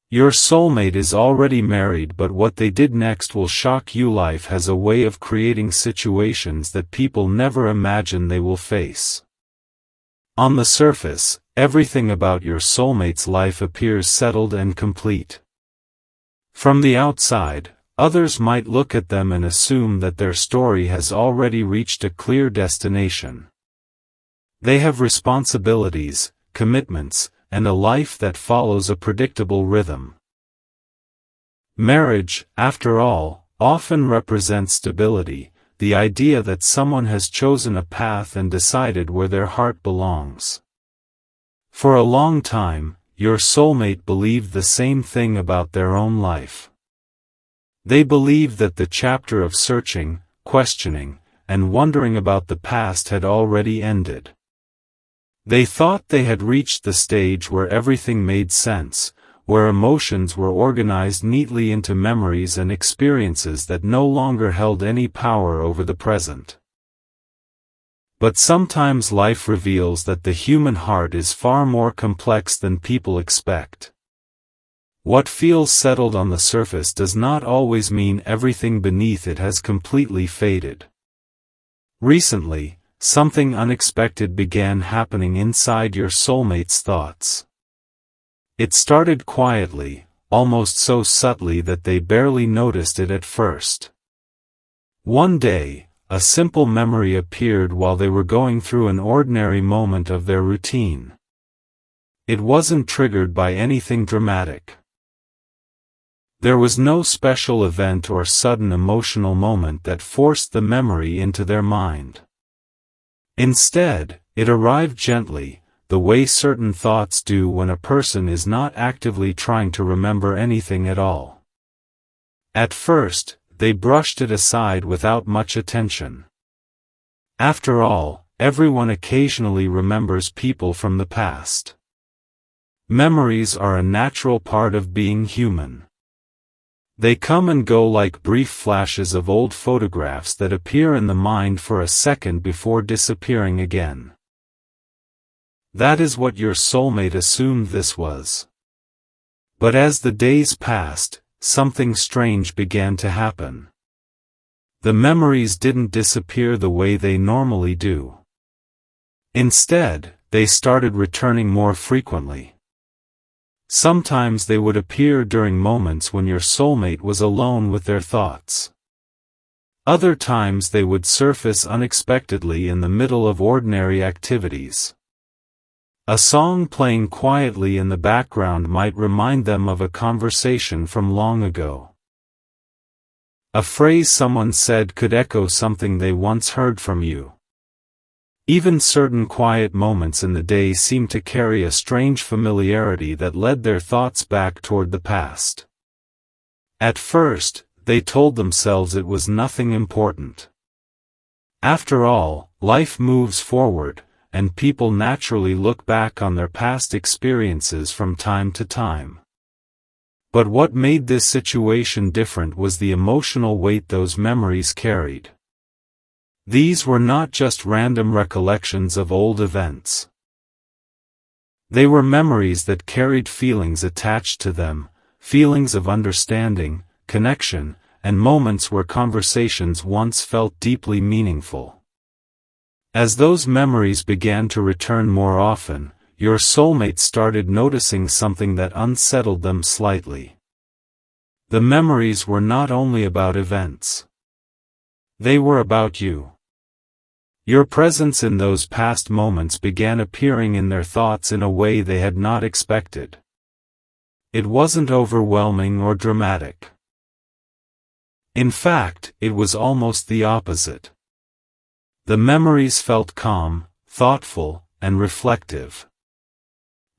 Your soulmate is already married, but what they did next will shock you. Life has a way of creating situations that people never imagine they will face. On the surface, everything about your soulmate's life appears settled and complete. From the outside, others might look at them and assume that their story has already reached a clear destination. They have responsibilities, commitments, and a life that follows a predictable rhythm. Marriage, after all, often represents stability, the idea that someone has chosen a path and decided where their heart belongs. For a long time, your soulmate believed the same thing about their own life. They believed that the chapter of searching, questioning, and wondering about the past had already ended. They thought they had reached the stage where everything made sense, where emotions were organized neatly into memories and experiences that no longer held any power over the present. But sometimes life reveals that the human heart is far more complex than people expect. What feels settled on the surface does not always mean everything beneath it has completely faded. Recently, something unexpected began happening inside your soulmate's thoughts. It started quietly, almost so subtly that they barely noticed it at first. One day, a simple memory appeared while they were going through an ordinary moment of their routine. It wasn't triggered by anything dramatic. There was no special event or sudden emotional moment that forced the memory into their mind. Instead, it arrived gently, the way certain thoughts do when a person is not actively trying to remember anything at all. At first, they brushed it aside without much attention. After all, everyone occasionally remembers people from the past. Memories are a natural part of being human. They come and go like brief flashes of old photographs that appear in the mind for a second before disappearing again. That is what your soulmate assumed this was. But as the days passed, something strange began to happen. The memories didn't disappear the way they normally do. Instead, they started returning more frequently. Sometimes they would appear during moments when your soulmate was alone with their thoughts. Other times they would surface unexpectedly in the middle of ordinary activities. A song playing quietly in the background might remind them of a conversation from long ago. A phrase someone said could echo something they once heard from you. Even certain quiet moments in the day seemed to carry a strange familiarity that led their thoughts back toward the past. At first, they told themselves it was nothing important. After all, life moves forward, and people naturally look back on their past experiences from time to time. But what made this situation different was the emotional weight those memories carried. These were not just random recollections of old events. They were memories that carried feelings attached to them, feelings of understanding, connection, and moments where conversations once felt deeply meaningful. As those memories began to return more often, your soulmate started noticing something that unsettled them slightly. The memories were not only about events. They were about you. Your presence in those past moments began appearing in their thoughts in a way they had not expected. It wasn't overwhelming or dramatic. In fact, it was almost the opposite. The memories felt calm, thoughtful, and reflective.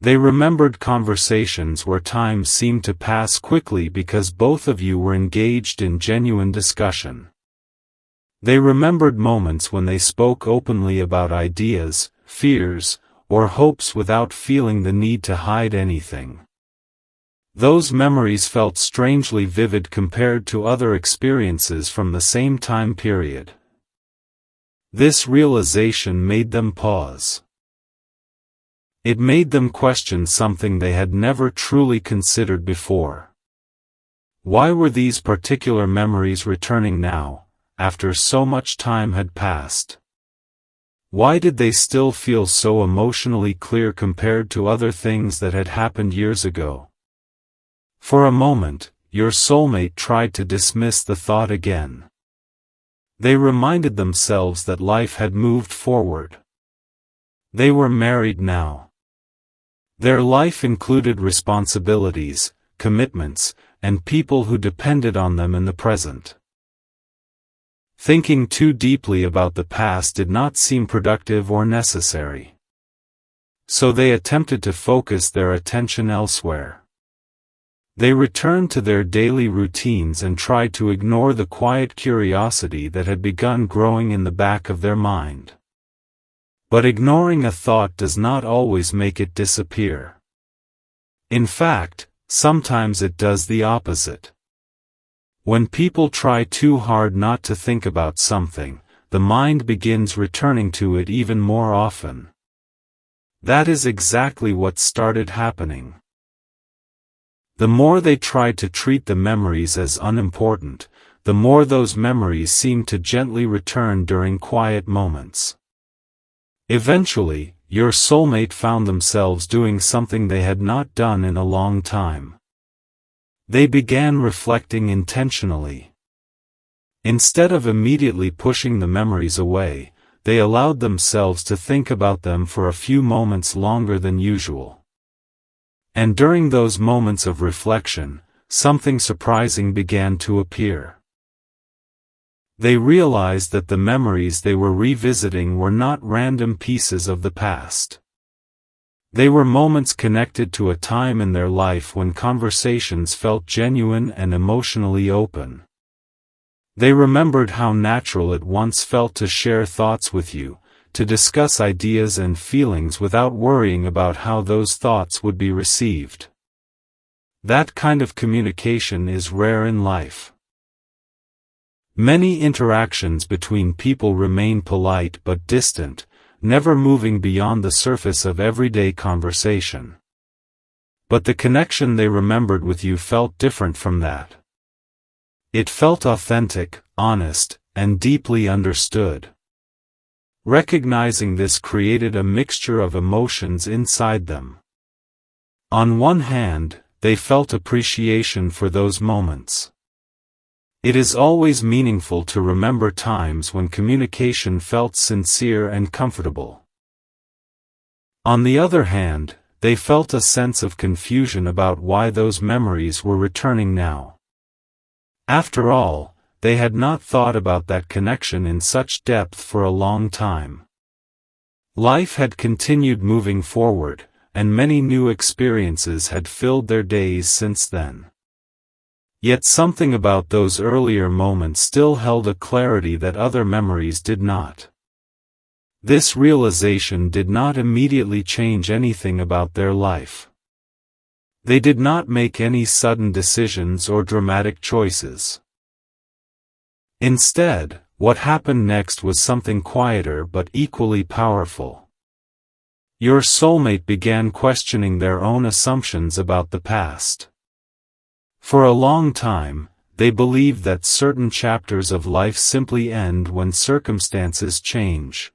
They remembered conversations where time seemed to pass quickly because both of you were engaged in genuine discussion. They remembered moments when they spoke openly about ideas, fears, or hopes without feeling the need to hide anything. Those memories felt strangely vivid compared to other experiences from the same time period. This realization made them pause. It made them question something they had never truly considered before. Why were these particular memories returning now, after so much time had passed? Why did they still feel so emotionally clear compared to other things that had happened years ago? For a moment, your soulmate tried to dismiss the thought again. They reminded themselves that life had moved forward. They were married now. Their life included responsibilities, commitments, and people who depended on them in the present. Thinking too deeply about the past did not seem productive or necessary. So they attempted to focus their attention elsewhere. They returned to their daily routines and tried to ignore the quiet curiosity that had begun growing in the back of their mind. But ignoring a thought does not always make it disappear. In fact, sometimes it does the opposite. When people try too hard not to think about something, the mind begins returning to it even more often. That is exactly what started happening. The more they tried to treat the memories as unimportant, the more those memories seemed to gently return during quiet moments. Eventually, your soulmate found themselves doing something they had not done in a long time. They began reflecting intentionally. Instead of immediately pushing the memories away, they allowed themselves to think about them for a few moments longer than usual. And during those moments of reflection, something surprising began to appear. They realized that the memories they were revisiting were not random pieces of the past. They were moments connected to a time in their life when conversations felt genuine and emotionally open. They remembered how natural it once felt to share thoughts with you, to discuss ideas and feelings without worrying about how those thoughts would be received. That kind of communication is rare in life. Many interactions between people remain polite but distant, never moving beyond the surface of everyday conversation. But the connection they remembered with you felt different from that. It felt authentic, honest, and deeply understood. Recognizing this created a mixture of emotions inside them. On one hand, they felt appreciation for those moments. It is always meaningful to remember times when communication felt sincere and comfortable. On the other hand, they felt a sense of confusion about why those memories were returning now. After all, they had not thought about that connection in such depth for a long time. Life had continued moving forward, and many new experiences had filled their days since then. Yet something about those earlier moments still held a clarity that other memories did not. This realization did not immediately change anything about their life. They did not make any sudden decisions or dramatic choices. Instead, what happened next was something quieter but equally powerful. Your soulmate began questioning their own assumptions about the past. For a long time, they believed that certain chapters of life simply end when circumstances change.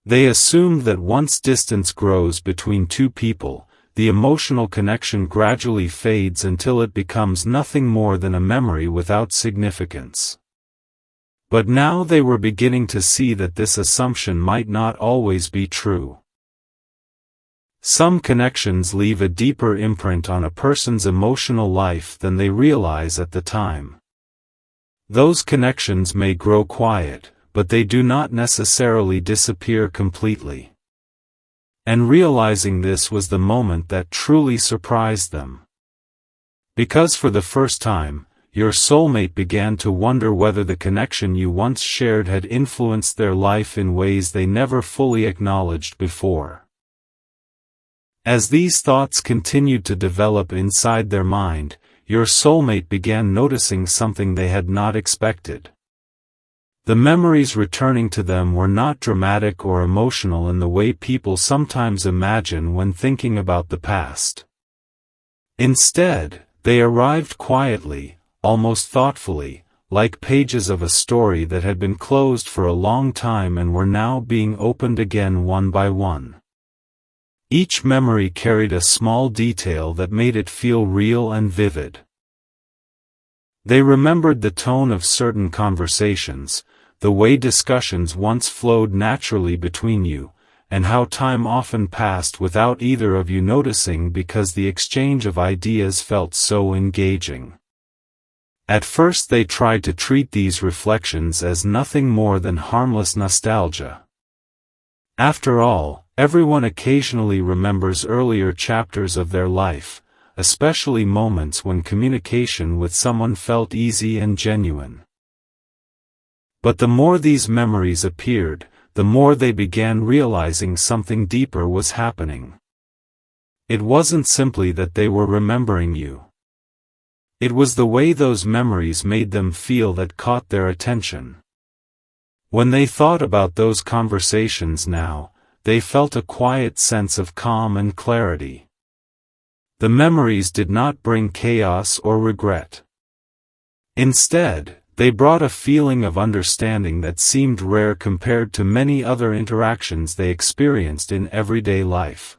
They assumed that once distance grows between two people, the emotional connection gradually fades until it becomes nothing more than a memory without significance. But now they were beginning to see that this assumption might not always be true. Some connections leave a deeper imprint on a person's emotional life than they realize at the time. Those connections may grow quiet, but they do not necessarily disappear completely. And realizing this was the moment that truly surprised them. Because for the first time, your soulmate began to wonder whether the connection you once shared had influenced their life in ways they never fully acknowledged before. As these thoughts continued to develop inside their mind, your soulmate began noticing something they had not expected. The memories returning to them were not dramatic or emotional in the way people sometimes imagine when thinking about the past. Instead, they arrived quietly, almost thoughtfully, like pages of a story that had been closed for a long time and were now being opened again one by one. Each memory carried a small detail that made it feel real and vivid. They remembered the tone of certain conversations, the way discussions once flowed naturally between you, and how time often passed without either of you noticing because the exchange of ideas felt so engaging. At first they tried to treat these reflections as nothing more than harmless nostalgia. After all, everyone occasionally remembers earlier chapters of their life, especially moments when communication with someone felt easy and genuine. But the more these memories appeared, the more they began realizing something deeper was happening. It wasn't simply that they were remembering you. It was the way those memories made them feel that caught their attention. When they thought about those conversations now, they felt a quiet sense of calm and clarity. The memories did not bring chaos or regret. Instead, they brought a feeling of understanding that seemed rare compared to many other interactions they experienced in everyday life.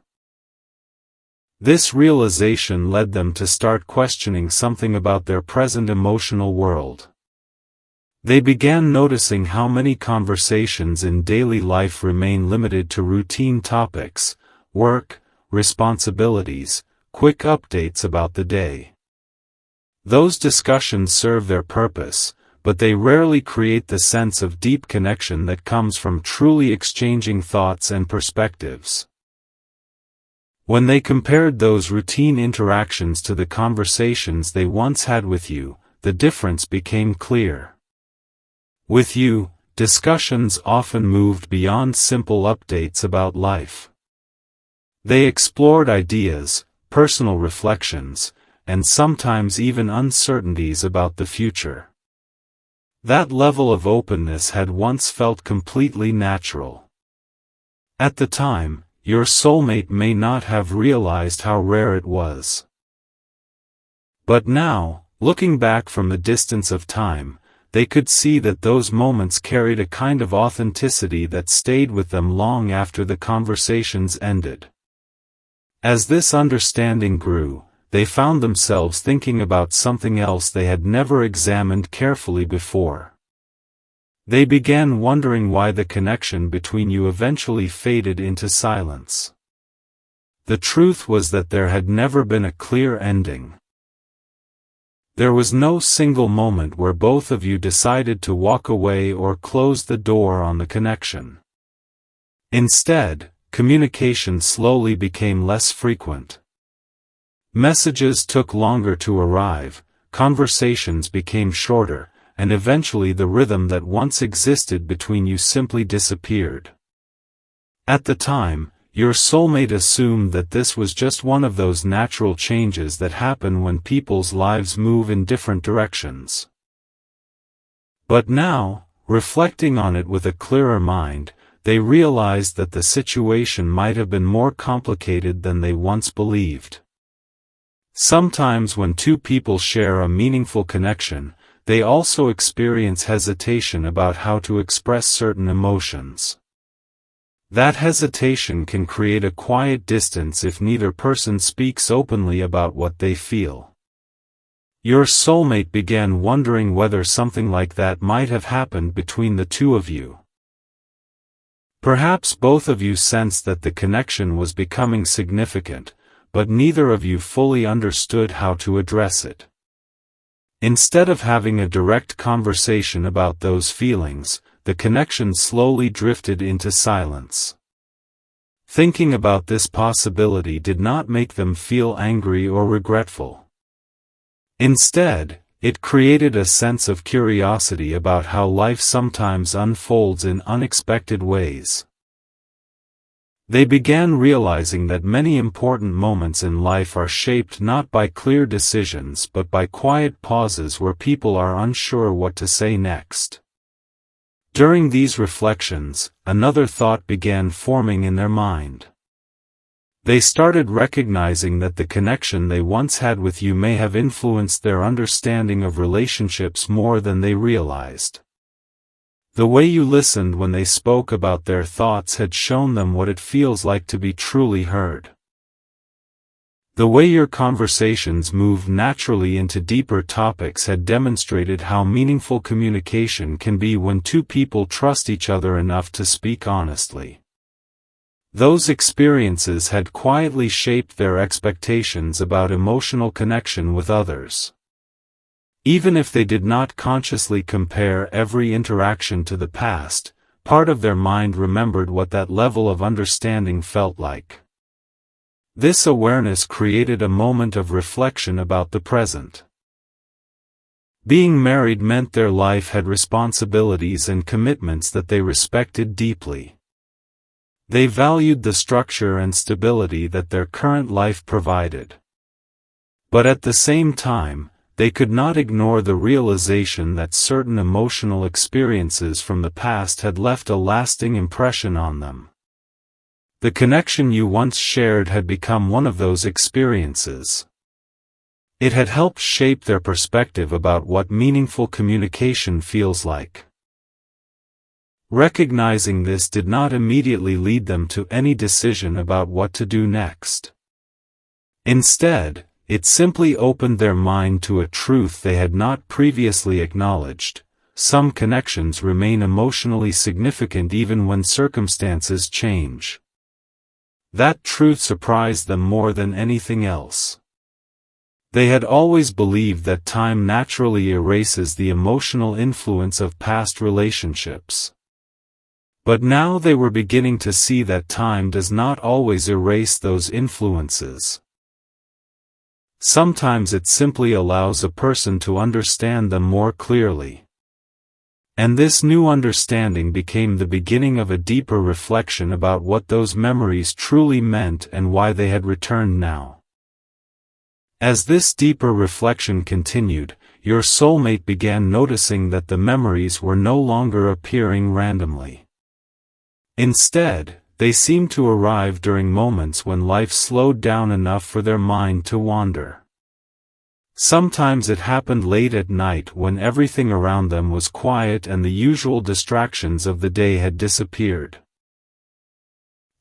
This realization led them to start questioning something about their present emotional world. They began noticing how many conversations in daily life remain limited to routine topics, work, responsibilities, quick updates about the day. Those discussions serve their purpose, but they rarely create the sense of deep connection that comes from truly exchanging thoughts and perspectives. When they compared those routine interactions to the conversations they once had with you, the difference became clear. With you, discussions often moved beyond simple updates about life. They explored ideas, personal reflections, and sometimes even uncertainties about the future. That level of openness had once felt completely natural. At the time, your soulmate may not have realized how rare it was. But now, looking back from the distance of time, they could see that those moments carried a kind of authenticity that stayed with them long after the conversations ended. As this understanding grew, they found themselves thinking about something else they had never examined carefully before. They began wondering why the connection between you eventually faded into silence. The truth was that there had never been a clear ending. There was no single moment where both of you decided to walk away or close the door on the connection. Instead, communication slowly became less frequent. Messages took longer to arrive, conversations became shorter, and eventually the rhythm that once existed between you simply disappeared. At the time, your soulmate assumed that this was just one of those natural changes that happen when people's lives move in different directions. But now, reflecting on it with a clearer mind, they realized that the situation might have been more complicated than they once believed. Sometimes when two people share a meaningful connection, they also experience hesitation about how to express certain emotions. That hesitation can create a quiet distance if neither person speaks openly about what they feel. Your soulmate began wondering whether something like that might have happened between the two of you. Perhaps both of you sensed that the connection was becoming significant, but neither of you fully understood how to address it. Instead of having a direct conversation about those feelings, the connection slowly drifted into silence. Thinking about this possibility did not make them feel angry or regretful. Instead, it created a sense of curiosity about how life sometimes unfolds in unexpected ways. They began realizing that many important moments in life are shaped not by clear decisions but by quiet pauses where people are unsure what to say next. During these reflections, another thought began forming in their mind. They started recognizing that the connection they once had with you may have influenced their understanding of relationships more than they realized. The way you listened when they spoke about their thoughts had shown them what it feels like to be truly heard. The way your conversations moved naturally into deeper topics had demonstrated how meaningful communication can be when two people trust each other enough to speak honestly. Those experiences had quietly shaped their expectations about emotional connection with others. Even if they did not consciously compare every interaction to the past, part of their mind remembered what that level of understanding felt like. This awareness created a moment of reflection about the present. Being married meant their life had responsibilities and commitments that they respected deeply. They valued the structure and stability that their current life provided. But at the same time, they could not ignore the realization that certain emotional experiences from the past had left a lasting impression on them. The connection you once shared had become one of those experiences. It had helped shape their perspective about what meaningful communication feels like. Recognizing this did not immediately lead them to any decision about what to do next. Instead, it simply opened their mind to a truth they had not previously acknowledged: some connections remain emotionally significant even when circumstances change. That truth surprised them more than anything else. They had always believed that time naturally erases the emotional influence of past relationships. But now they were beginning to see that time does not always erase those influences. Sometimes it simply allows a person to understand them more clearly. And this new understanding became the beginning of a deeper reflection about what those memories truly meant and why they had returned now. As this deeper reflection continued, your soulmate began noticing that the memories were no longer appearing randomly. Instead, they seemed to arrive during moments when life slowed down enough for their mind to wander. Sometimes it happened late at night when everything around them was quiet and the usual distractions of the day had disappeared.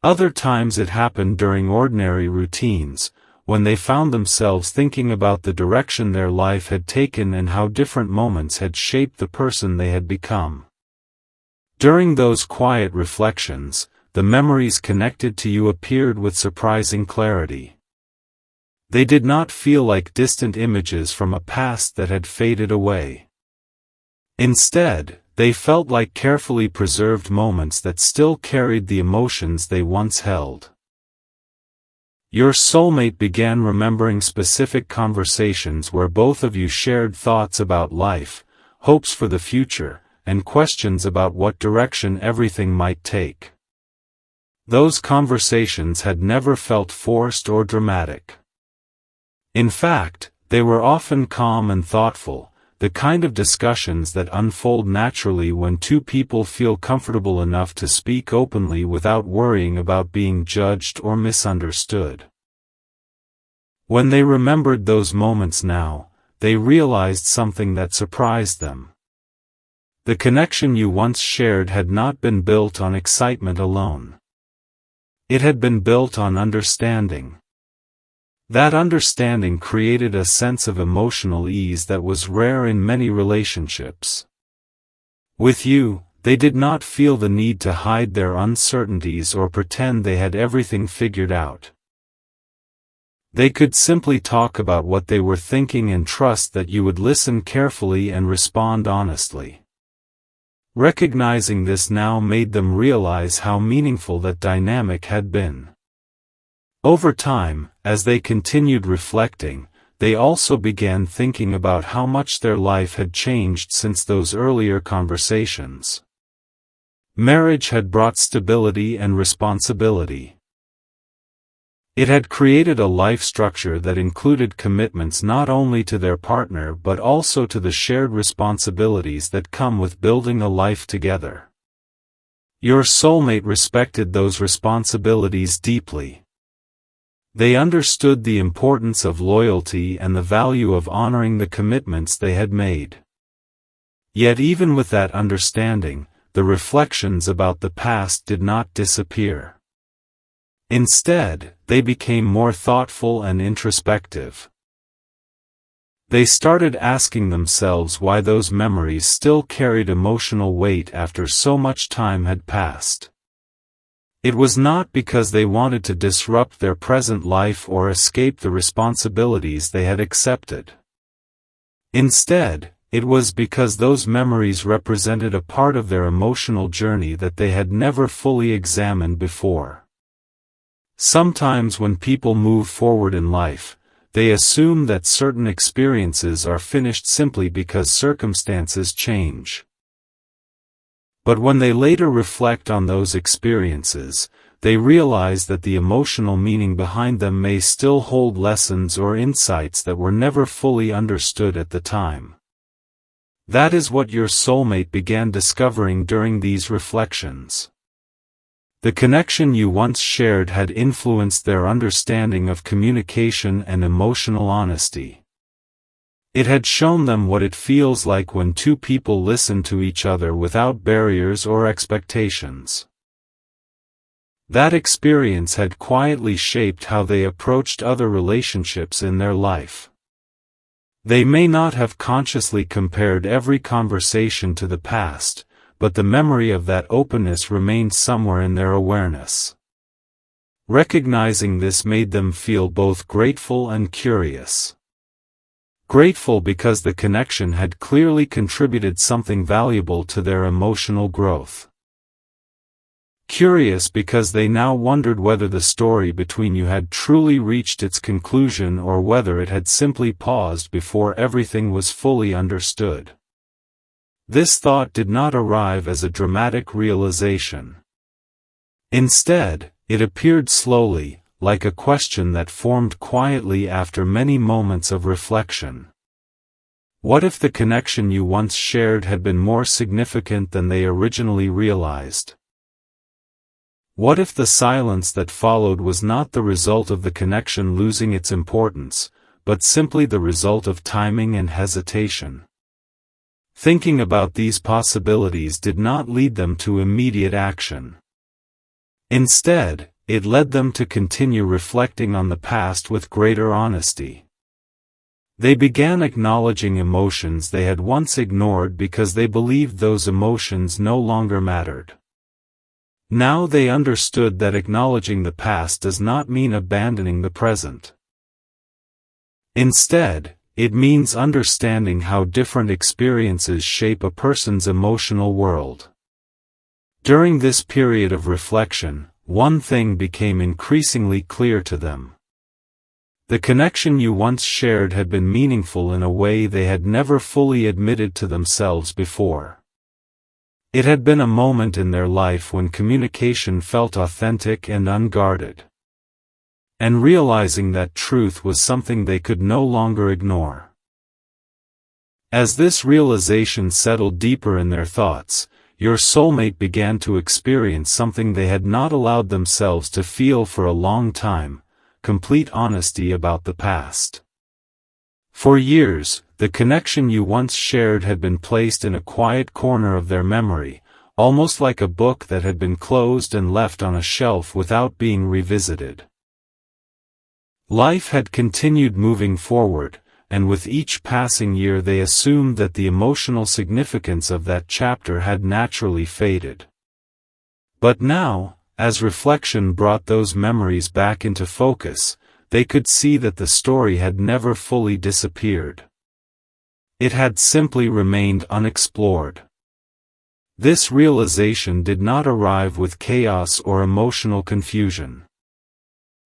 Other times it happened during ordinary routines, when they found themselves thinking about the direction their life had taken and how different moments had shaped the person they had become. During those quiet reflections, the memories connected to you appeared with surprising clarity. They did not feel like distant images from a past that had faded away. Instead, they felt like carefully preserved moments that still carried the emotions they once held. Your soulmate began remembering specific conversations where both of you shared thoughts about life, hopes for the future, and questions about what direction everything might take. Those conversations had never felt forced or dramatic. In fact, they were often calm and thoughtful, the kind of discussions that unfold naturally when two people feel comfortable enough to speak openly without worrying about being judged or misunderstood. When they remembered those moments now, they realized something that surprised them. The connection you once shared had not been built on excitement alone. It had been built on understanding. That understanding created a sense of emotional ease that was rare in many relationships. With you, they did not feel the need to hide their uncertainties or pretend they had everything figured out. They could simply talk about what they were thinking and trust that you would listen carefully and respond honestly. Recognizing this now made them realize how meaningful that dynamic had been. Over time, as they continued reflecting, they also began thinking about how much their life had changed since those earlier conversations. Marriage had brought stability and responsibility. It had created a life structure that included commitments not only to their partner but also to the shared responsibilities that come with building a life together. Your soulmate respected those responsibilities deeply. They understood the importance of loyalty and the value of honoring the commitments they had made. Yet even with that understanding, the reflections about the past did not disappear. Instead, they became more thoughtful and introspective. They started asking themselves why those memories still carried emotional weight after so much time had passed. It was not because they wanted to disrupt their present life or escape the responsibilities they had accepted. Instead, it was because those memories represented a part of their emotional journey that they had never fully examined before. Sometimes when people move forward in life, they assume that certain experiences are finished simply because circumstances change. But when they later reflect on those experiences, they realize that the emotional meaning behind them may still hold lessons or insights that were never fully understood at the time. That is what your soulmate began discovering during these reflections. The connection you once shared had influenced their understanding of communication and emotional honesty. It had shown them what it feels like when two people listen to each other without barriers or expectations. That experience had quietly shaped how they approached other relationships in their life. They may not have consciously compared every conversation to the past, but the memory of that openness remained somewhere in their awareness. Recognizing this made them feel both grateful and curious. Grateful because the connection had clearly contributed something valuable to their emotional growth. Curious because they now wondered whether the story between you had truly reached its conclusion or whether it had simply paused before everything was fully understood. This thought did not arrive as a dramatic realization. Instead, it appeared slowly, like a question that formed quietly after many moments of reflection. What if the connection you once shared had been more significant than they originally realized? What if the silence that followed was not the result of the connection losing its importance, but simply the result of timing and hesitation? Thinking about these possibilities did not lead them to immediate action. Instead, it led them to continue reflecting on the past with greater honesty. They began acknowledging emotions they had once ignored because they believed those emotions no longer mattered. Now they understood that acknowledging the past does not mean abandoning the present. Instead, it means understanding how different experiences shape a person's emotional world. During this period of reflection, one thing became increasingly clear to them. The connection you once shared had been meaningful in a way they had never fully admitted to themselves before. It had been a moment in their life when communication felt authentic and unguarded. And realizing that truth was something they could no longer ignore. As this realization settled deeper in their thoughts, your soulmate began to experience something they had not allowed themselves to feel for a long time: complete honesty about the past. For years, the connection you once shared had been placed in a quiet corner of their memory, almost like a book that had been closed and left on a shelf without being revisited. Life had continued moving forward, and with each passing year they assumed that the emotional significance of that chapter had naturally faded. But now, as reflection brought those memories back into focus, they could see that the story had never fully disappeared. It had simply remained unexplored. This realization did not arrive with chaos or emotional confusion.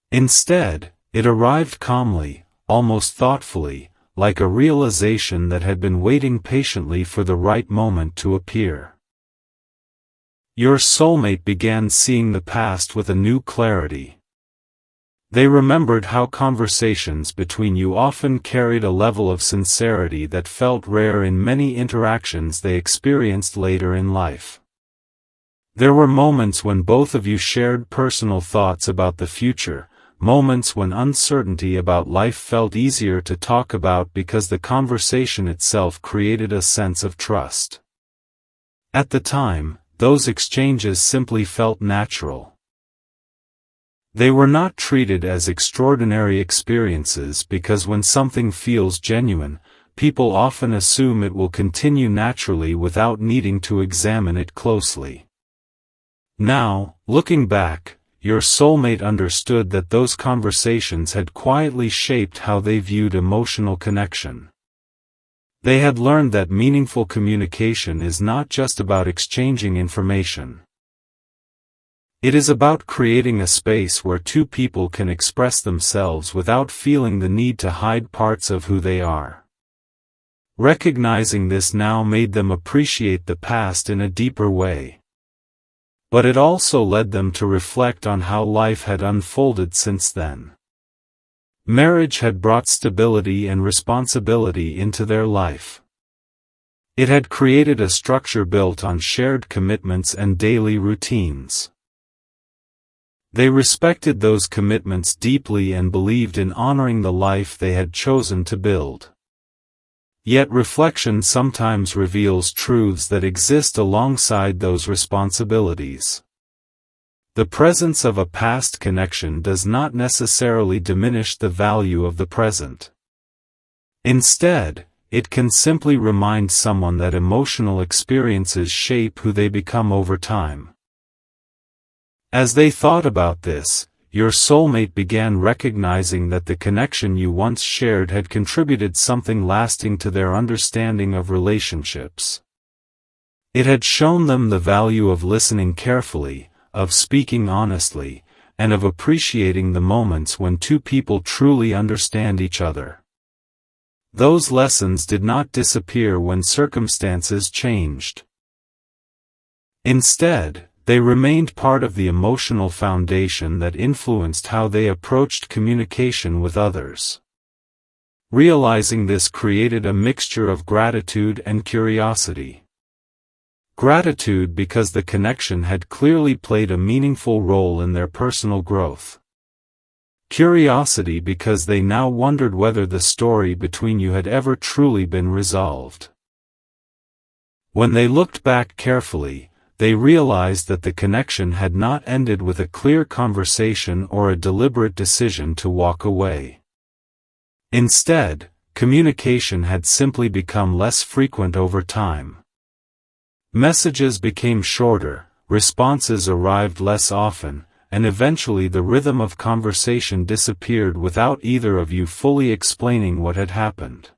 Instead, it arrived calmly, almost thoughtfully, like a realization that had been waiting patiently for the right moment to appear. Your soulmate began seeing the past with a new clarity. They remembered how conversations between you often carried a level of sincerity that felt rare in many interactions they experienced later in life. There were moments when both of you shared personal thoughts about the future, moments when uncertainty about life felt easier to talk about because the conversation itself created a sense of trust. At the time, those exchanges simply felt natural. They were not treated as extraordinary experiences because when something feels genuine, people often assume it will continue naturally without needing to examine it closely. Now, looking back, your soulmate understood that those conversations had quietly shaped how they viewed emotional connection. They had learned that meaningful communication is not just about exchanging information. It is about creating a space where two people can express themselves without feeling the need to hide parts of who they are. Recognizing this now made them appreciate the past in a deeper way. But it also led them to reflect on how life had unfolded since then. Marriage had brought stability and responsibility into their life. It had created a structure built on shared commitments and daily routines. They respected those commitments deeply and believed in honoring the life they had chosen to build. Yet reflection sometimes reveals truths that exist alongside those responsibilities. The presence of a past connection does not necessarily diminish the value of the present. Instead, it can simply remind someone that emotional experiences shape who they become over time. As they thought about this, your soulmate began recognizing that the connection you once shared had contributed something lasting to their understanding of relationships. It had shown them the value of listening carefully, of speaking honestly, and of appreciating the moments when two people truly understand each other. Those lessons did not disappear when circumstances changed. Instead, they remained part of the emotional foundation that influenced how they approached communication with others. Realizing this created a mixture of gratitude and curiosity. Gratitude because the connection had clearly played a meaningful role in their personal growth. Curiosity because they now wondered whether the story between you had ever truly been resolved. When they looked back carefully, they realized that the connection had not ended with a clear conversation or a deliberate decision to walk away. Instead, communication had simply become less frequent over time. Messages became shorter, responses arrived less often, and eventually the rhythm of conversation disappeared without either of you fully explaining what had happened.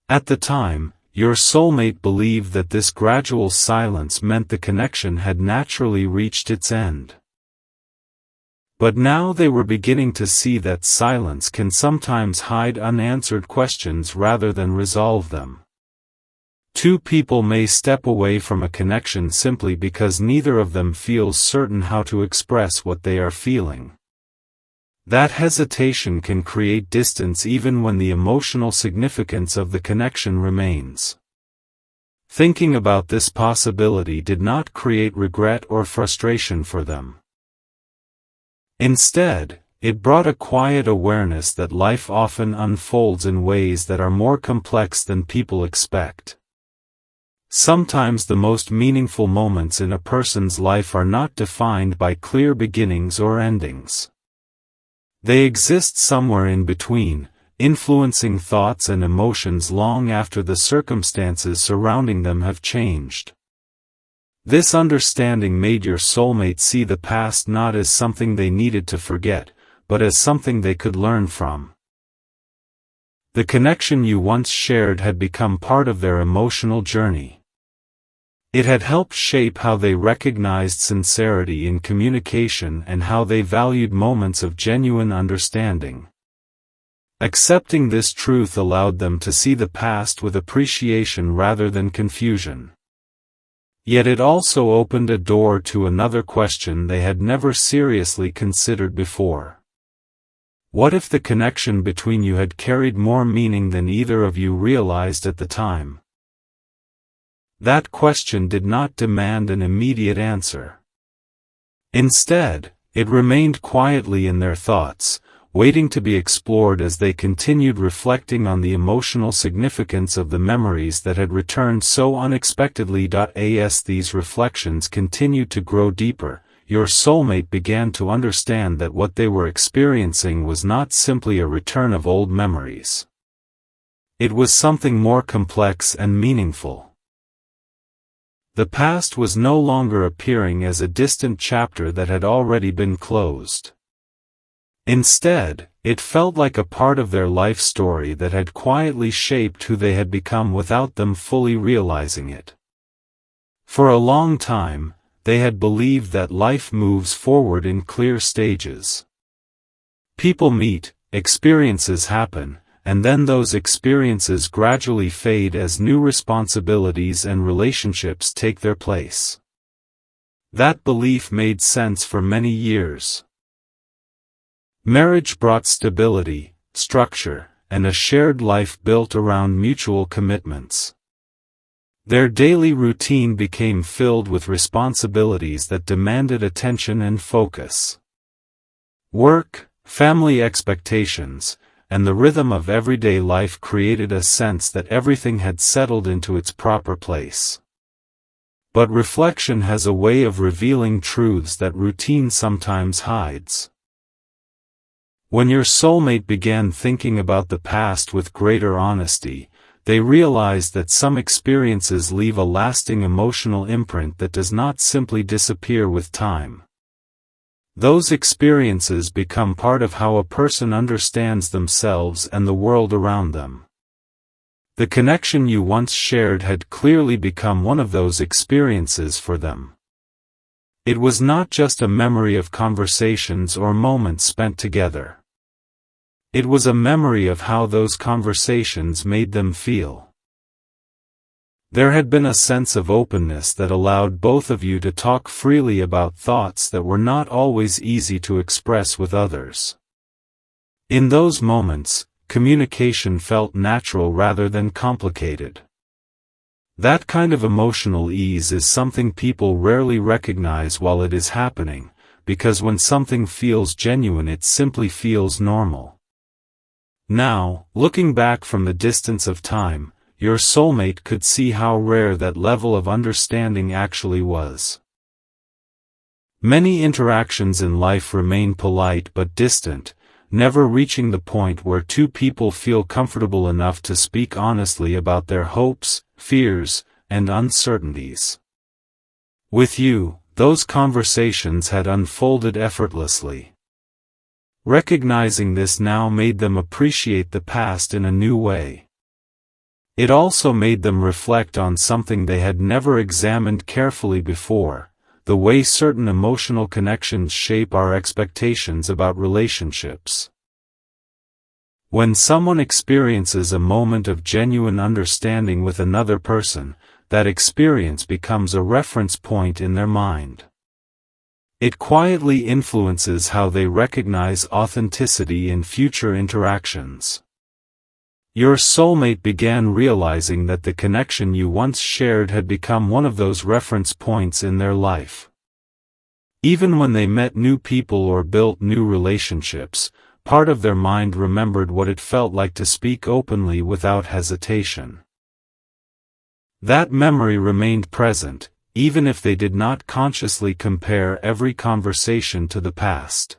At the time, your soulmate believed that this gradual silence meant the connection had naturally reached its end. But now they were beginning to see that silence can sometimes hide unanswered questions rather than resolve them. Two people may step away from a connection simply because neither of them feels certain how to express what they are feeling. That hesitation can create distance even when the emotional significance of the connection remains. Thinking about this possibility did not create regret or frustration for them. Instead, it brought a quiet awareness that life often unfolds in ways that are more complex than people expect. Sometimes the most meaningful moments in a person's life are not defined by clear beginnings or endings. They exist somewhere in between, influencing thoughts and emotions long after the circumstances surrounding them have changed. This understanding made your soulmate see the past not as something they needed to forget, but as something they could learn from. The connection you once shared had become part of their emotional journey. It had helped shape how they recognized sincerity in communication and how they valued moments of genuine understanding. Accepting this truth allowed them to see the past with appreciation rather than confusion. Yet it also opened a door to another question they had never seriously considered before. What if the connection between you had carried more meaning than either of you realized at the time? That question did not demand an immediate answer. Instead, it remained quietly in their thoughts, waiting to be explored as they continued reflecting on the emotional significance of the memories that had returned so unexpectedly. As these reflections continued to grow deeper, your soulmate began to understand that what they were experiencing was not simply a return of old memories. It was something more complex and meaningful. The past was no longer appearing as a distant chapter that had already been closed. Instead, it felt like a part of their life story that had quietly shaped who they had become without them fully realizing it. For a long time, they had believed that life moves forward in clear stages. People meet, experiences happen, and then those experiences gradually fade as new responsibilities and relationships take their place. That belief made sense for many years. Marriage brought stability, structure, and a shared life built around mutual commitments. Their daily routine became filled with responsibilities that demanded attention and focus. Work, family expectations, and the rhythm of everyday life created a sense that everything had settled into its proper place. But reflection has a way of revealing truths that routine sometimes hides. When your soulmate began thinking about the past with greater honesty, they realized that some experiences leave a lasting emotional imprint that does not simply disappear with time. Those experiences become part of how a person understands themselves and the world around them. The connection you once shared had clearly become one of those experiences for them. It was not just a memory of conversations or moments spent together. It was a memory of how those conversations made them feel. There had been a sense of openness that allowed both of you to talk freely about thoughts that were not always easy to express with others. In those moments, communication felt natural rather than complicated. That kind of emotional ease is something people rarely recognize while it is happening, because when something feels genuine it simply feels normal. Now, looking back from the distance of time, your soulmate could see how rare that level of understanding actually was. Many interactions in life remain polite but distant, never reaching the point where two people feel comfortable enough to speak honestly about their hopes, fears, and uncertainties. With you, those conversations had unfolded effortlessly. Recognizing this now made them appreciate the past in a new way. It also made them reflect on something they had never examined carefully before, the way certain emotional connections shape our expectations about relationships. When someone experiences a moment of genuine understanding with another person, that experience becomes a reference point in their mind. It quietly influences how they recognize authenticity in future interactions. Your soulmate began realizing that the connection you once shared had become one of those reference points in their life. Even when they met new people or built new relationships, part of their mind remembered what it felt like to speak openly without hesitation. That memory remained present, even if they did not consciously compare every conversation to the past.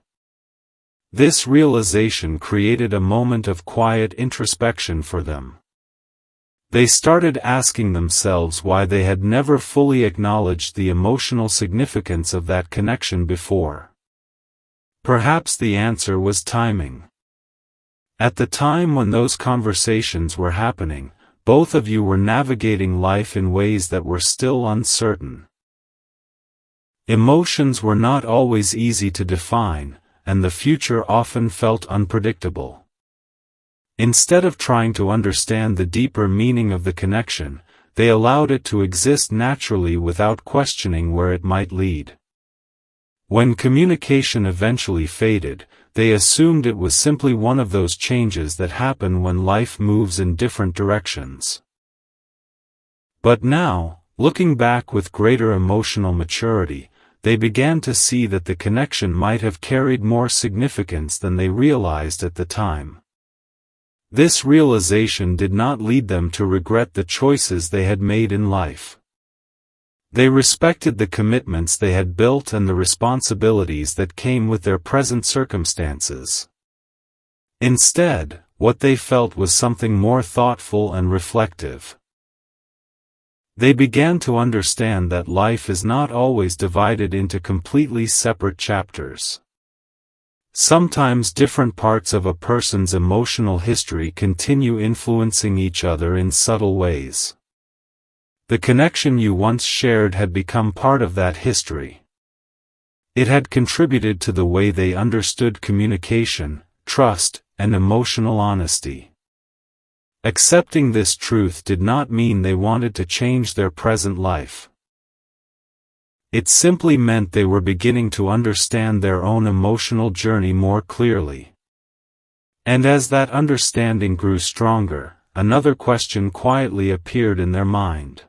This realization created a moment of quiet introspection for them. They started asking themselves why they had never fully acknowledged the emotional significance of that connection before. Perhaps the answer was timing. At the time when those conversations were happening, both of you were navigating life in ways that were still uncertain. Emotions were not always easy to define, and the future often felt unpredictable. Instead of trying to understand the deeper meaning of the connection, they allowed it to exist naturally without questioning where it might lead. When communication eventually faded, they assumed it was simply one of those changes that happen when life moves in different directions. But now, looking back with greater emotional maturity, they began to see that the connection might have carried more significance than they realized at the time. This realization did not lead them to regret the choices they had made in life. They respected the commitments they had built and the responsibilities that came with their present circumstances. Instead, what they felt was something more thoughtful and reflective. They began to understand that life is not always divided into completely separate chapters. Sometimes different parts of a person's emotional history continue influencing each other in subtle ways. The connection you once shared had become part of that history. It had contributed to the way they understood communication, trust, and emotional honesty. Accepting this truth did not mean they wanted to change their present life. It simply meant they were beginning to understand their own emotional journey more clearly. And as that understanding grew stronger, another question quietly appeared in their mind.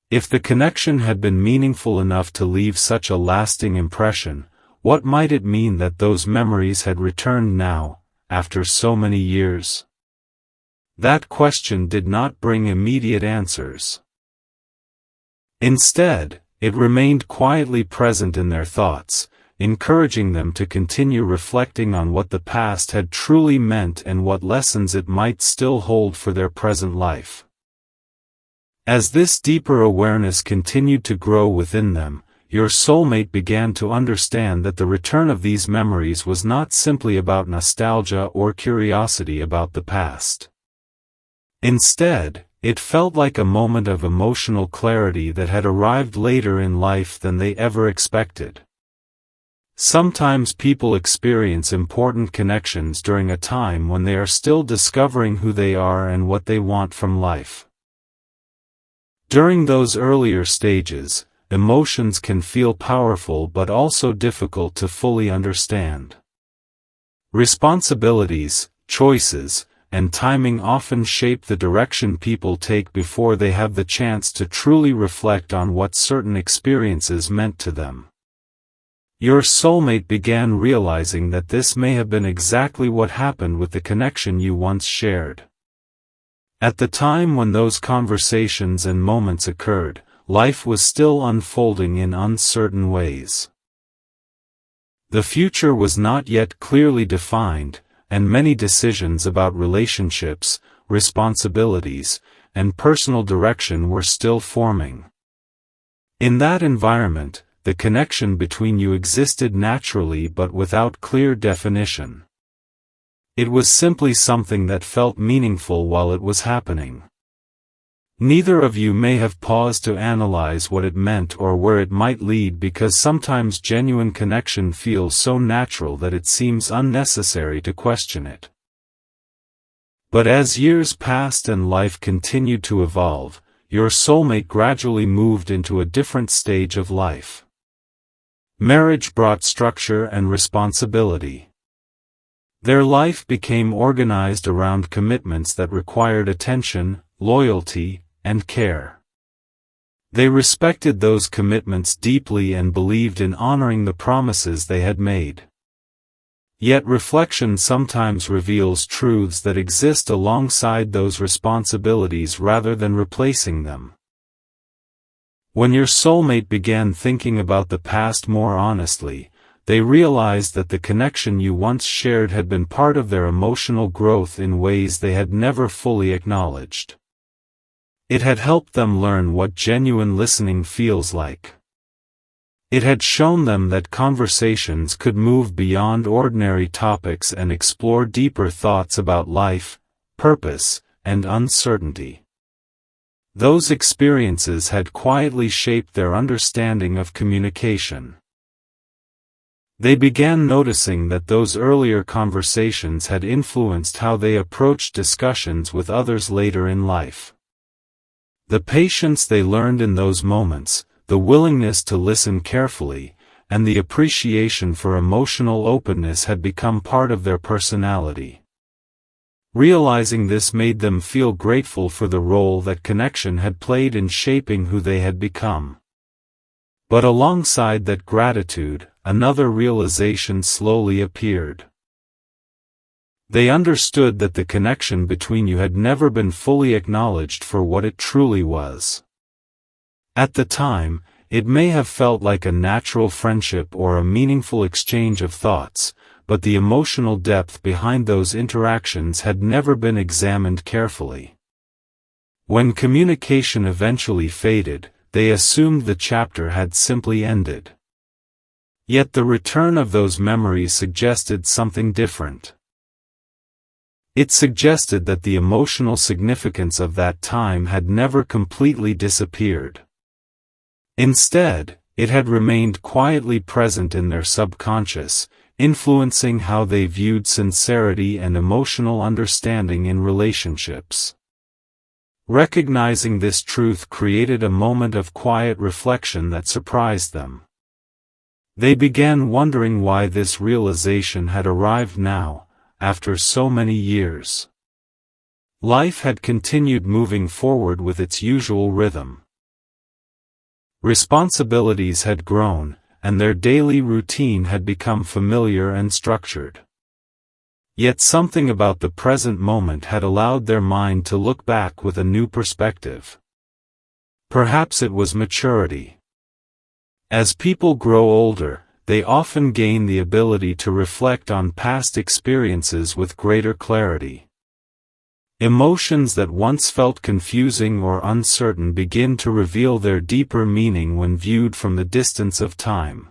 If the connection had been meaningful enough to leave such a lasting impression, what might it mean that those memories had returned now, after so many years? That question did not bring immediate answers. Instead, it remained quietly present in their thoughts, encouraging them to continue reflecting on what the past had truly meant and what lessons it might still hold for their present life. As this deeper awareness continued to grow within them, your soulmate began to understand that the return of these memories was not simply about nostalgia or curiosity about the past. Instead, it felt like a moment of emotional clarity that had arrived later in life than they ever expected. Sometimes people experience important connections during a time when they are still discovering who they are and what they want from life. During those earlier stages, emotions can feel powerful but also difficult to fully understand. Responsibilities, choices, and timing often shape the direction people take before they have the chance to truly reflect on what certain experiences meant to them. Your soulmate began realizing that this may have been exactly what happened with the connection you once shared. At the time when those conversations and moments occurred, life was still unfolding in uncertain ways. The future was not yet clearly defined, and many decisions about relationships, responsibilities, and personal direction were still forming. In that environment, the connection between you existed naturally but without clear definition. It was simply something that felt meaningful while it was happening. Neither of you may have paused to analyze what it meant or where it might lead because sometimes genuine connection feels so natural that it seems unnecessary to question it. But as years passed and life continued to evolve, your soulmate gradually moved into a different stage of life. Marriage brought structure and responsibility. Their life became organized around commitments that required attention, loyalty, and care. They respected those commitments deeply and believed in honoring the promises they had made. Yet reflection sometimes reveals truths that exist alongside those responsibilities rather than replacing them. When your soulmate began thinking about the past more honestly, they realized that the connection you once shared had been part of their emotional growth in ways they had never fully acknowledged. It had helped them learn what genuine listening feels like. It had shown them that conversations could move beyond ordinary topics and explore deeper thoughts about life, purpose, and uncertainty. Those experiences had quietly shaped their understanding of communication. They began noticing that those earlier conversations had influenced how they approached discussions with others later in life. The patience they learned in those moments, the willingness to listen carefully, and the appreciation for emotional openness had become part of their personality. Realizing this made them feel grateful for the role that connection had played in shaping who they had become. But alongside that gratitude, another realization slowly appeared. They understood that the connection between you had never been fully acknowledged for what it truly was. At the time, it may have felt like a natural friendship or a meaningful exchange of thoughts, but the emotional depth behind those interactions had never been examined carefully. When communication eventually faded, they assumed the chapter had simply ended. Yet the return of those memories suggested something different. It suggested that the emotional significance of that time had never completely disappeared. Instead, it had remained quietly present in their subconscious, influencing how they viewed sincerity and emotional understanding in relationships. Recognizing this truth created a moment of quiet reflection that surprised them. They began wondering why this realization had arrived now, after so many years. Life had continued moving forward with its usual rhythm. Responsibilities had grown, and their daily routine had become familiar and structured. Yet something about the present moment had allowed their mind to look back with a new perspective. Perhaps it was maturity. As people grow older, they often gain the ability to reflect on past experiences with greater clarity. Emotions that once felt confusing or uncertain begin to reveal their deeper meaning when viewed from the distance of time.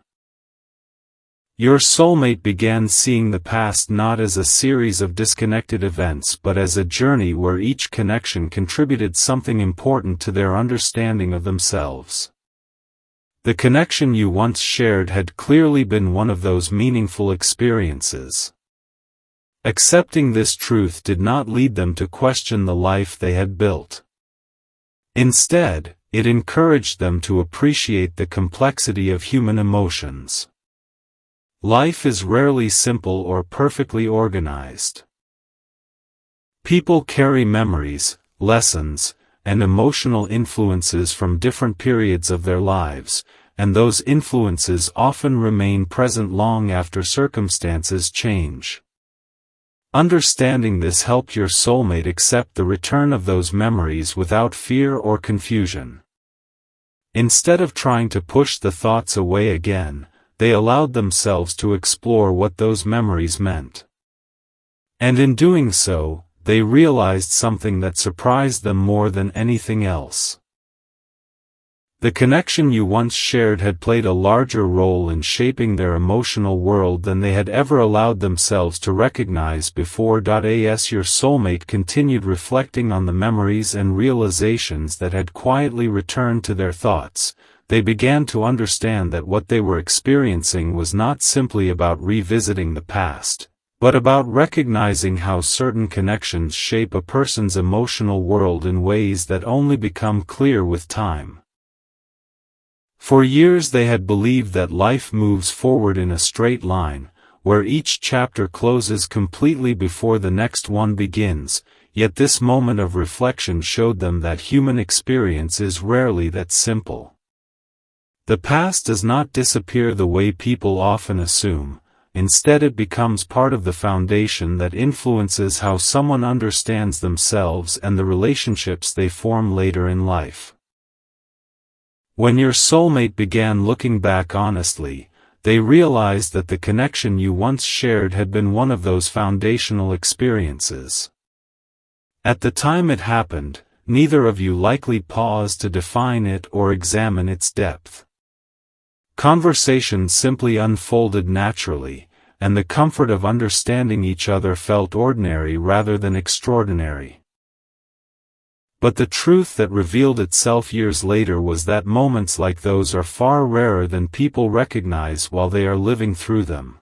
Your soulmate began seeing the past not as a series of disconnected events but as a journey where each connection contributed something important to their understanding of themselves. The connection you once shared had clearly been one of those meaningful experiences. Accepting this truth did not lead them to question the life they had built. Instead, it encouraged them to appreciate the complexity of human emotions. Life is rarely simple or perfectly organized. People carry memories, lessons, and emotional influences from different periods of their lives, and those influences often remain present long after circumstances change. Understanding this helped your soulmate accept the return of those memories without fear or confusion. Instead of trying to push the thoughts away again, they allowed themselves to explore what those memories meant. And in doing so, they realized something that surprised them more than anything else. The connection you once shared had played a larger role in shaping their emotional world than they had ever allowed themselves to recognize before. As your soulmate continued reflecting on the memories and realizations that had quietly returned to their thoughts, they began to understand that what they were experiencing was not simply about revisiting the past, but about recognizing how certain connections shape a person's emotional world in ways that only become clear with time. For years they had believed that life moves forward in a straight line, where each chapter closes completely before the next one begins, yet this moment of reflection showed them that human experience is rarely that simple. The past does not disappear the way people often assume. Instead, it becomes part of the foundation that influences how someone understands themselves and the relationships they form later in life. When your soulmate began looking back honestly, they realized that the connection you once shared had been one of those foundational experiences. At the time it happened, neither of you likely paused to define it or examine its depth. Conversations simply unfolded naturally, and the comfort of understanding each other felt ordinary rather than extraordinary. But the truth that revealed itself years later was that moments like those are far rarer than people recognize while they are living through them.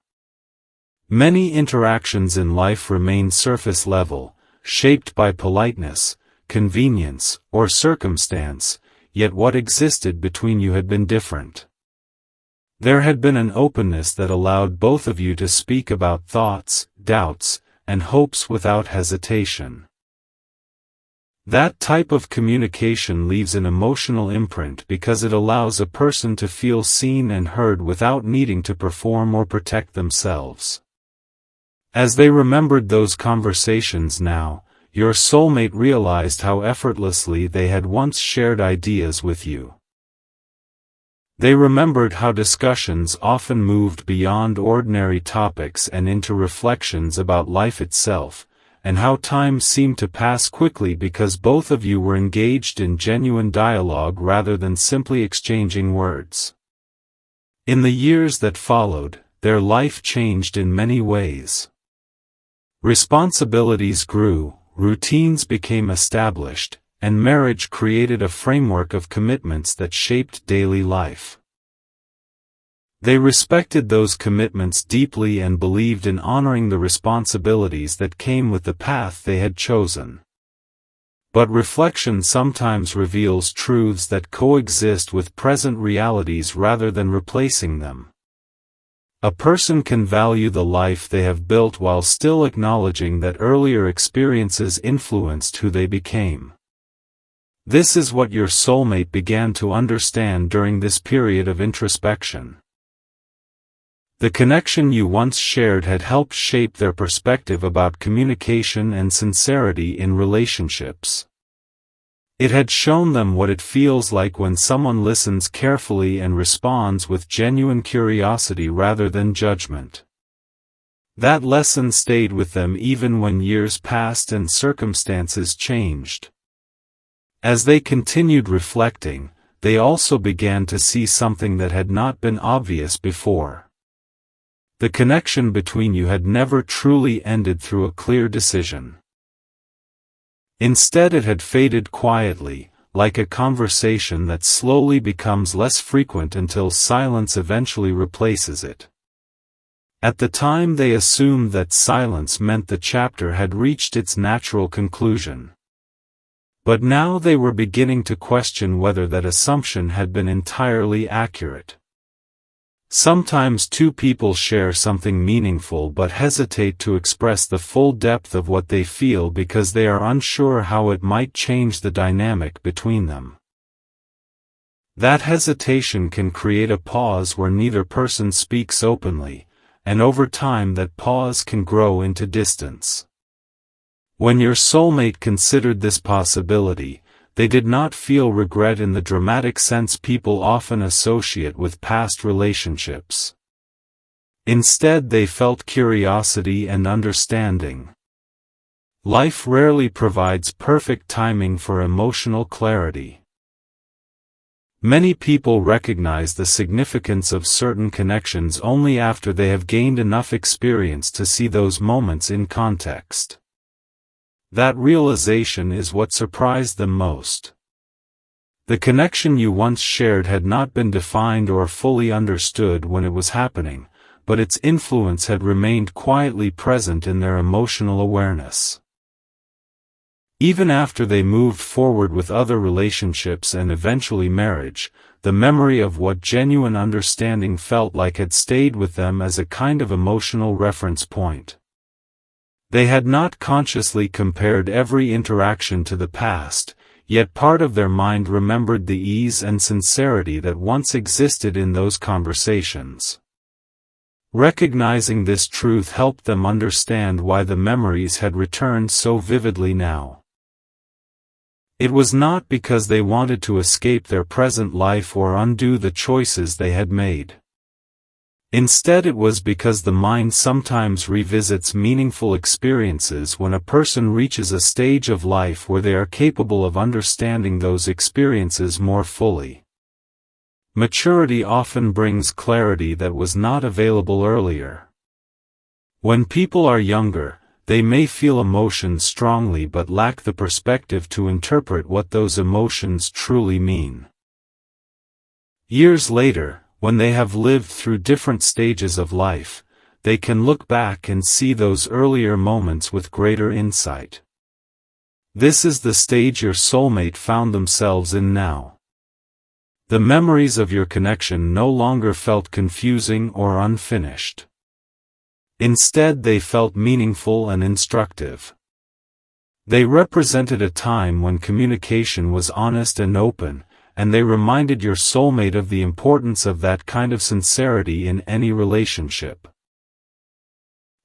Many interactions in life remain surface level, shaped by politeness, convenience, or circumstance, yet what existed between you had been different. There had been an openness that allowed both of you to speak about thoughts, doubts, and hopes without hesitation. That type of communication leaves an emotional imprint because it allows a person to feel seen and heard without needing to perform or protect themselves. As they remembered those conversations now, your soulmate realized how effortlessly they had once shared ideas with you. They remembered how discussions often moved beyond ordinary topics and into reflections about life itself, and how time seemed to pass quickly because both of you were engaged in genuine dialogue rather than simply exchanging words. In the years that followed, their life changed in many ways. Responsibilities grew, routines became established, and marriage created a framework of commitments that shaped daily life. They respected those commitments deeply and believed in honoring the responsibilities that came with the path they had chosen. But reflection sometimes reveals truths that coexist with present realities rather than replacing them. A person can value the life they have built while still acknowledging that earlier experiences influenced who they became. This is what your soulmate began to understand during this period of introspection. The connection you once shared had helped shape their perspective about communication and sincerity in relationships. It had shown them what it feels like when someone listens carefully and responds with genuine curiosity rather than judgment. That lesson stayed with them even when years passed and circumstances changed. As they continued reflecting, they also began to see something that had not been obvious before. The connection between you had never truly ended through a clear decision. Instead, it had faded quietly, like a conversation that slowly becomes less frequent until silence eventually replaces it. At the time, they assumed that silence meant the chapter had reached its natural conclusion. But now they were beginning to question whether that assumption had been entirely accurate. Sometimes two people share something meaningful but hesitate to express the full depth of what they feel because they are unsure how it might change the dynamic between them. That hesitation can create a pause where neither person speaks openly, and over time that pause can grow into distance. When your soulmate considered this possibility, they did not feel regret in the dramatic sense people often associate with past relationships. Instead, they felt curiosity and understanding. Life rarely provides perfect timing for emotional clarity. Many people recognize the significance of certain connections only after they have gained enough experience to see those moments in context. That realization is what surprised them most. The connection you once shared had not been defined or fully understood when it was happening, but its influence had remained quietly present in their emotional awareness. Even after they moved forward with other relationships and eventually marriage, the memory of what genuine understanding felt like had stayed with them as a kind of emotional reference point. They had not consciously compared every interaction to the past, yet part of their mind remembered the ease and sincerity that once existed in those conversations. Recognizing this truth helped them understand why the memories had returned so vividly now. It was not because they wanted to escape their present life or undo the choices they had made. Instead, it was because the mind sometimes revisits meaningful experiences when a person reaches a stage of life where they are capable of understanding those experiences more fully. Maturity often brings clarity that was not available earlier. When people are younger, they may feel emotions strongly but lack the perspective to interpret what those emotions truly mean. Years later, when they have lived through different stages of life, they can look back and see those earlier moments with greater insight. This is the stage your soulmate found themselves in now. The memories of your connection no longer felt confusing or unfinished. Instead, they felt meaningful and instructive. They represented a time when communication was honest and open, and they reminded your soulmate of the importance of that kind of sincerity in any relationship.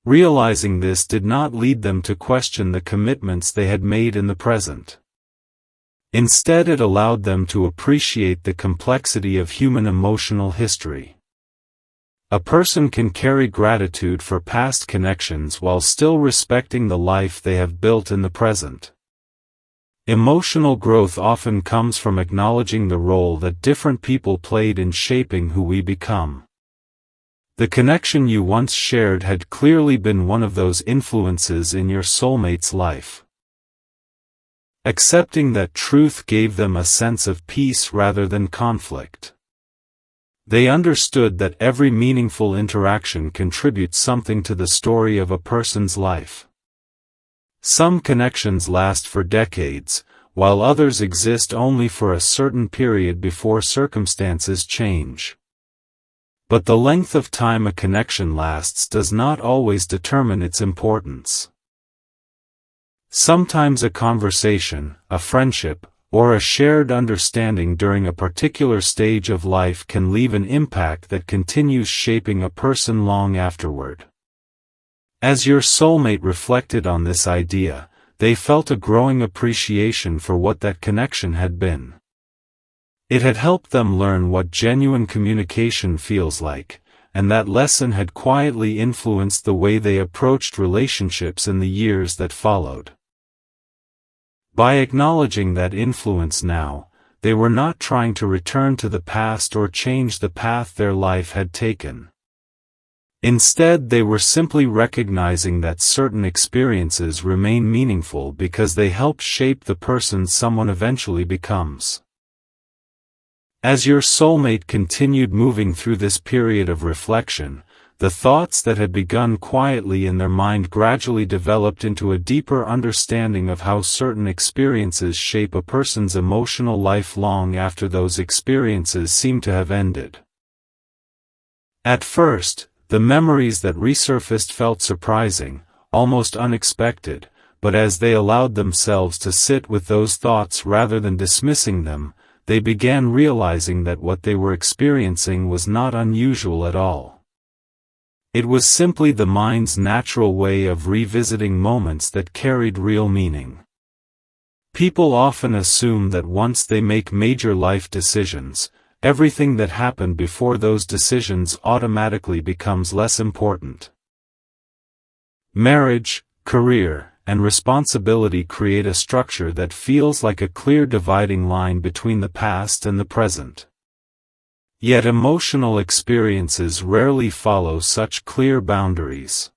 Realizing this did not lead them to question the commitments they had made in the present. Instead, it allowed them to appreciate the complexity of human emotional history. A person can carry gratitude for past connections while still respecting the life they have built in the present. Emotional growth often comes from acknowledging the role that different people played in shaping who we become. The connection you once shared had clearly been one of those influences in your soulmate's life. Accepting that truth gave them a sense of peace rather than conflict. They understood that every meaningful interaction contributes something to the story of a person's life. Some connections last for decades, while others exist only for a certain period before circumstances change. But the length of time a connection lasts does not always determine its importance. Sometimes a conversation, a friendship, or a shared understanding during a particular stage of life can leave an impact that continues shaping a person long afterward. As your soulmate reflected on this idea, they felt a growing appreciation for what that connection had been. It had helped them learn what genuine communication feels like, and that lesson had quietly influenced the way they approached relationships in the years that followed. By acknowledging that influence now, they were not trying to return to the past or change the path their life had taken. Instead, they were simply recognizing that certain experiences remain meaningful because they help shape the person someone eventually becomes. As your soulmate continued moving through this period of reflection, the thoughts that had begun quietly in their mind gradually developed into a deeper understanding of how certain experiences shape a person's emotional life long after those experiences seem to have ended. At first, the memories that resurfaced felt surprising, almost unexpected, but as they allowed themselves to sit with those thoughts rather than dismissing them, they began realizing that what they were experiencing was not unusual at all. It was simply the mind's natural way of revisiting moments that carried real meaning. People often assume that once they make major life decisions, everything that happened before those decisions automatically becomes less important. Marriage, career, and responsibility create a structure that feels like a clear dividing line between the past and the present. Yet emotional experiences rarely follow such clear boundaries.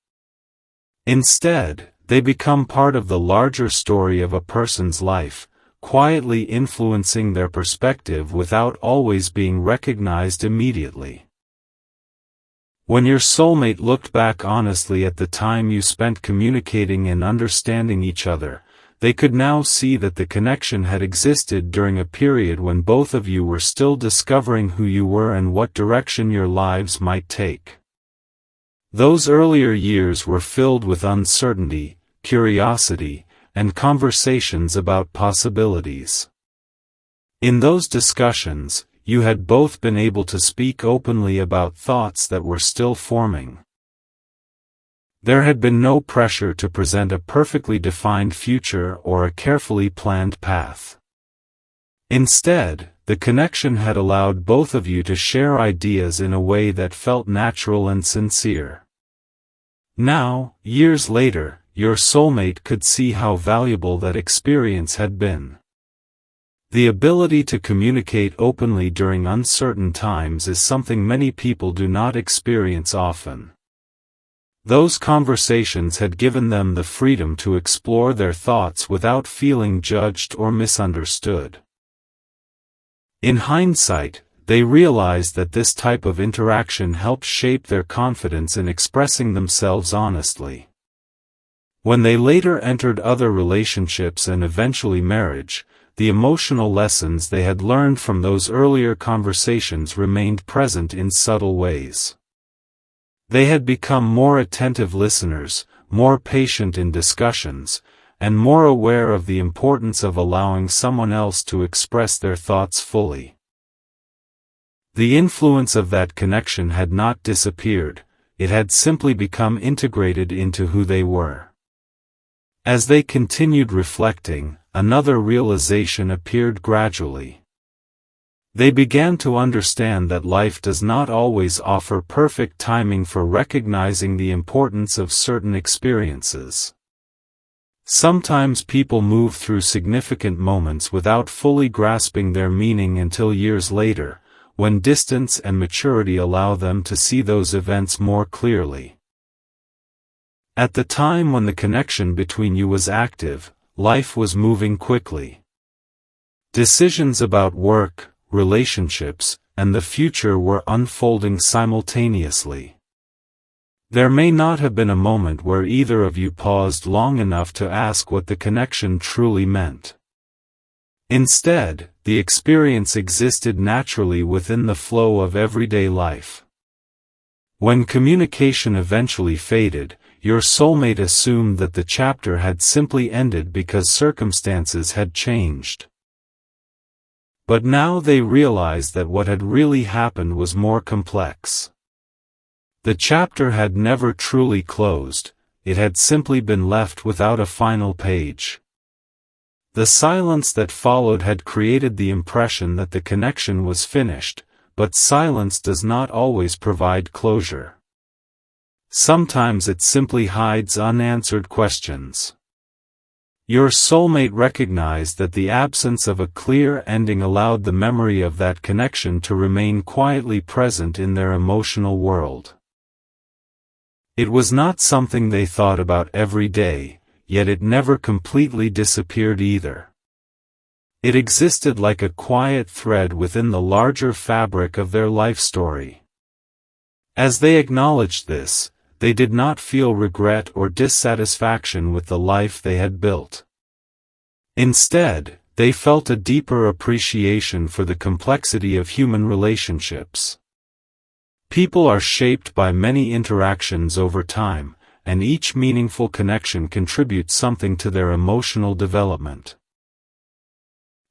Instead, they become part of the larger story of a person's life, quietly influencing their perspective without always being recognized immediately. When your soulmate looked back honestly at the time you spent communicating and understanding each other, they could now see that the connection had existed during a period when both of you were still discovering who you were and what direction your lives might take. Those earlier years were filled with uncertainty, curiosity, and conversations about possibilities. In those discussions, you had both been able to speak openly about thoughts that were still forming. There had been no pressure to present a perfectly defined future or a carefully planned path. Instead, the connection had allowed both of you to share ideas in a way that felt natural and sincere. Now, years later, your soulmate could see how valuable that experience had been. The ability to communicate openly during uncertain times is something many people do not experience often. Those conversations had given them the freedom to explore their thoughts without feeling judged or misunderstood. In hindsight, they realized that this type of interaction helped shape their confidence in expressing themselves honestly. When they later entered other relationships and eventually marriage, the emotional lessons they had learned from those earlier conversations remained present in subtle ways. They had become more attentive listeners, more patient in discussions, and more aware of the importance of allowing someone else to express their thoughts fully. The influence of that connection had not disappeared, it had simply become integrated into who they were. As they continued reflecting, another realization appeared gradually. They began to understand that life does not always offer perfect timing for recognizing the importance of certain experiences. Sometimes people move through significant moments without fully grasping their meaning until years later, when distance and maturity allow them to see those events more clearly. At the time when the connection between you was active, life was moving quickly. Decisions about work, relationships, and the future were unfolding simultaneously. There may not have been a moment where either of you paused long enough to ask what the connection truly meant. Instead, the experience existed naturally within the flow of everyday life. When communication eventually faded, your soulmate assumed that the chapter had simply ended because circumstances had changed. But now they realized that what had really happened was more complex. The chapter had never truly closed, it had simply been left without a final page. The silence that followed had created the impression that the connection was finished, but silence does not always provide closure. Sometimes it simply hides unanswered questions. Your soulmate recognized that the absence of a clear ending allowed the memory of that connection to remain quietly present in their emotional world. It was not something they thought about every day, yet it never completely disappeared either. It existed like a quiet thread within the larger fabric of their life story. As they acknowledged this, they did not feel regret or dissatisfaction with the life they had built. Instead, they felt a deeper appreciation for the complexity of human relationships. People are shaped by many interactions over time, and each meaningful connection contributes something to their emotional development.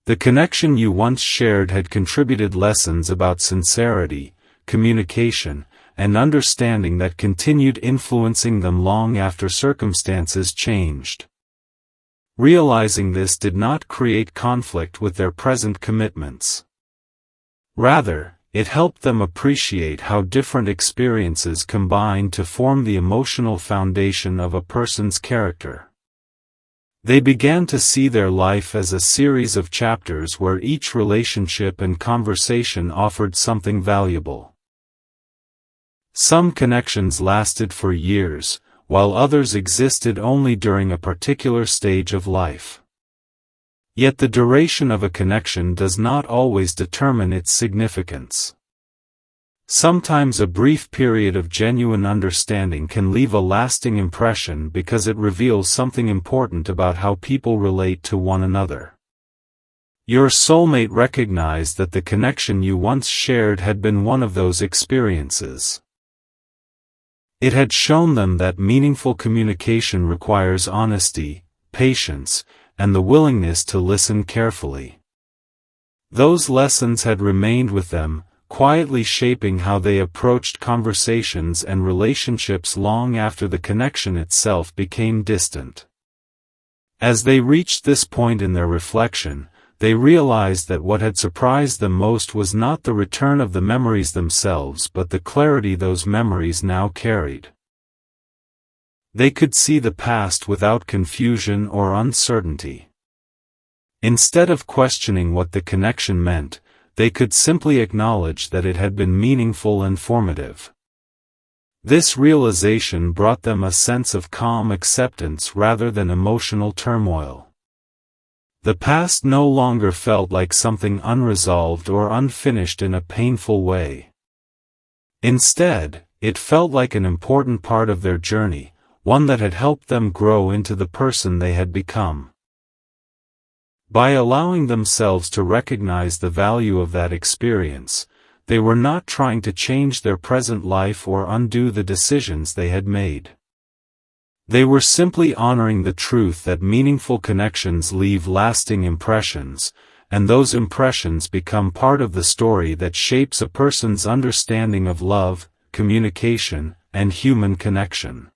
The connection you once shared had contributed lessons about sincerity, communication, and understanding that continued influencing them long after circumstances changed. Realizing this did not create conflict with their present commitments. Rather, it helped them appreciate how different experiences combine to form the emotional foundation of a person's character. They began to see their life as a series of chapters where each relationship and conversation offered something valuable. Some connections lasted for years, while others existed only during a particular stage of life. Yet the duration of a connection does not always determine its significance. Sometimes a brief period of genuine understanding can leave a lasting impression because it reveals something important about how people relate to one another. Your soulmate recognized that the connection you once shared had been one of those experiences. It had shown them that meaningful communication requires honesty, patience, and the willingness to listen carefully. Those lessons had remained with them, quietly shaping how they approached conversations and relationships long after the connection itself became distant. As they reached this point in their reflection, they realized that what had surprised them most was not the return of the memories themselves but the clarity those memories now carried. They could see the past without confusion or uncertainty. Instead of questioning what the connection meant, they could simply acknowledge that it had been meaningful and formative. This realization brought them a sense of calm acceptance rather than emotional turmoil. The past no longer felt like something unresolved or unfinished in a painful way. Instead, it felt like an important part of their journey, one that had helped them grow into the person they had become. By allowing themselves to recognize the value of that experience, they were not trying to change their present life or undo the decisions they had made. They were simply honoring the truth that meaningful connections leave lasting impressions, and those impressions become part of the story that shapes a person's understanding of love, communication, and human connection.